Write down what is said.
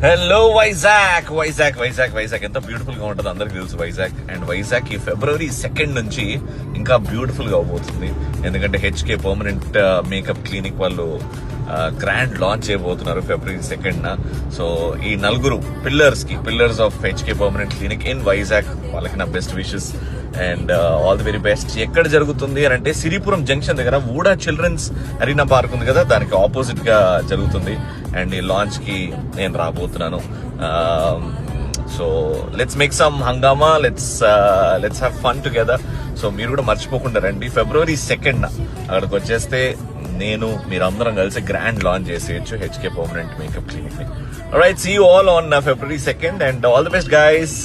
Hello Vizag Vizag Vizag Vizag ఎంత beautiful గా ఉంటుంది అందరికి తెలుసు వైజాగ్. అండ్ వైజాగ్ ఈ February 2nd నుంచి ఇంకా బ్యూటిఫుల్ గా అవబోతుంది. ఎందుకంటే HK పర్మనెంట్ మేకప్ క్లినిక్ వాళ్ళు గ్రాండ్ లాంచ్ చేయబోతున్నారు February 2nd. సో ఈ నలుగురు pillars of HK permanent clinic in Vizag వాళ్ళకి నా best wishes and all the very best. ఎక్కడ జరుగుతుంది అని అంటే సిరిపురం జంక్షన్ దగ్గర ఊడా చిల్డ్రన్స్ అరీనా పార్క్ ఉంది కదా, దానికి ఆపోజిట్ గా జరుగుతుంది. అండ్ ఈ లాంచ్ కి నేను రాబోతున్నాను. సో లెట్స్ మేక్ సమ్ హంగామా, let's have fun together. So మీరు కూడా మర్చిపోకుండా రండి. February 2nd అక్కడికి వచ్చేస్తే మీరందరం కలిసి గ్రాండ్ లాంచ్ చేసేయచ్చు HK పర్మనెంట్ మేకప్ క్లినిక్ ని. Alright, see you all on February 2nd and all the best guys.